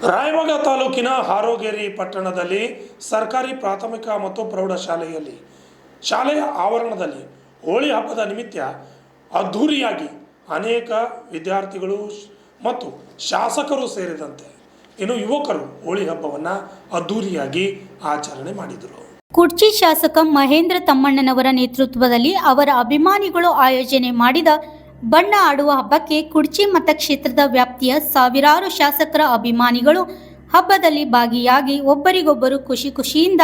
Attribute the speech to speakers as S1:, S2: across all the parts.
S1: ರಾಯಬಾಗ ತಾಲೂಕಿನ ಹಾರೋಗೇರಿ ಪಟ್ಟಣದಲ್ಲಿ ಸರ್ಕಾರಿ ಪ್ರಾಥಮಿಕ ಮತ್ತು ಪ್ರೌಢಶಾಲೆಯಲ್ಲಿ ಶಾಲೆಯ ಆವರಣದಲ್ಲಿ ಹೋಳಿ ಹಬ್ಬದ ನಿಮಿತ್ತ ಅದ್ಧೂರಿಯಾಗಿ ಅನೇಕ ವಿದ್ಯಾರ್ಥಿಗಳು ಮತ್ತು ಶಾಸಕರು ಸೇರಿದಂತೆ ಯುವಕರು ಹೋಳಿ ಹಬ್ಬವನ್ನು ಅದ್ಧೂರಿಯಾಗಿ ಆಚರಣೆ ಮಾಡಿದರು.
S2: ಕುಡ್ಚಿ ಶಾಸಕ ಮಹೇಂದ್ರ ತಮ್ಮಣ್ಣನವರ ನೇತೃತ್ವದಲ್ಲಿ ಅವರ ಅಭಿಮಾನಿಗಳು ಆಯೋಜನೆ ಮಾಡಿದ ಬಣ್ಣ ಆಡುವ ಹಬ್ಬಕ್ಕೆ ಕುಡ್ಚಿ ಮತಕ್ಷೇತ್ರದ ವ್ಯಾಪ್ತಿಯ ಸಾವಿರಾರು ಶಾಸಕರ ಅಭಿಮಾನಿಗಳು ಹಬ್ಬದಲ್ಲಿ ಭಾಗಿಯಾಗಿ ಒಬ್ಬರಿಗೊಬ್ಬರು ಖುಷಿಯಿಂದ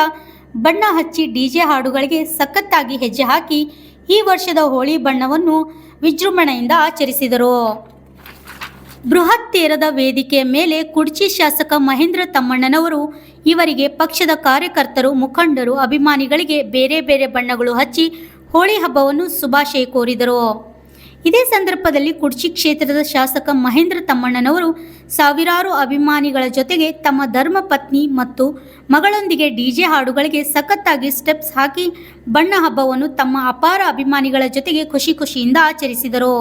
S2: ಬಣ್ಣ ಹಚ್ಚಿ ಡಿಜೆ ಹಾಡುಗಳಿಗೆ ಸಖತ್ತಾಗಿ ಹೆಜ್ಜೆ ಹಾಕಿ ಈ ವರ್ಷದ ಹೋಳಿ ಬಣ್ಣವನ್ನು ವಿಜೃಂಭಣೆಯಿಂದ ಆಚರಿಸಿದರು. ಬೃಹತ್ ತೇರದ ವೇದಿಕೆಯ ಮೇಲೆ ಕುಡ್ಚಿ ಶಾಸಕ ಮಹೇಂದ್ರ ತಮ್ಮಣ್ಣನವರು ಇವರಿಗೆ ಪಕ್ಷದ ಕಾರ್ಯಕರ್ತರು, ಮುಖಂಡರು, ಅಭಿಮಾನಿಗಳಿಗೆ ಬೇರೆ ಬೇರೆ ಬಣ್ಣಗಳು ಹಚ್ಚಿ ಹೋಳಿ ಹಬ್ಬವನ್ನು ಶುಭಾಶಯ ಕೋರಿದರು. ಇದೇ ಸಂದರ್ಭದಲ್ಲಿ ಕುಡ್ಚಿ ಕ್ಷೇತ್ರದ ಶಾಸಕ ಮಹೇಂದ್ರ ತಮ್ಮಣ್ಣನವರು ಸಾವಿರಾರು ಅಭಿಮಾನಿಗಳ ಜೊತೆಗೆ ತಮ್ಮ ಧರ್ಮಪತ್ನಿ ಮತ್ತು ಮಗಳೊಂದಿಗೆ ಡಿಜೆ ಹಾಡುಗಳಿಗೆ ಸಖತ್ತಾಗಿ ಸ್ಟೆಪ್ಸ್ ಹಾಕಿ ಬಣ್ಣ ಹಬ್ಬವನ್ನು ತಮ್ಮ ಅಪಾರ ಅಭಿಮಾನಿಗಳ ಜೊತೆಗೆ ಖುಷಿಯಿಂದ ಆಚರಿಸಿದರು.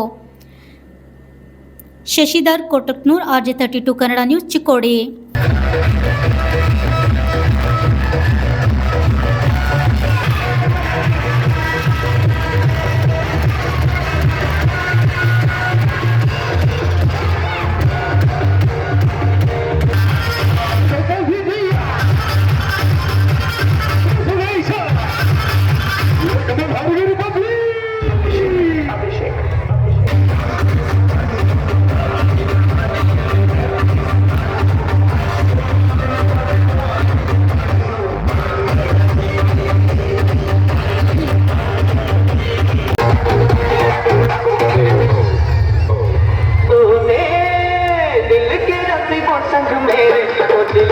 S2: Shashidhar Kotaknur, RJ32 Kannada news, Chikkodi.
S3: दिल के रस्सी वो संग मेरे, वो दिल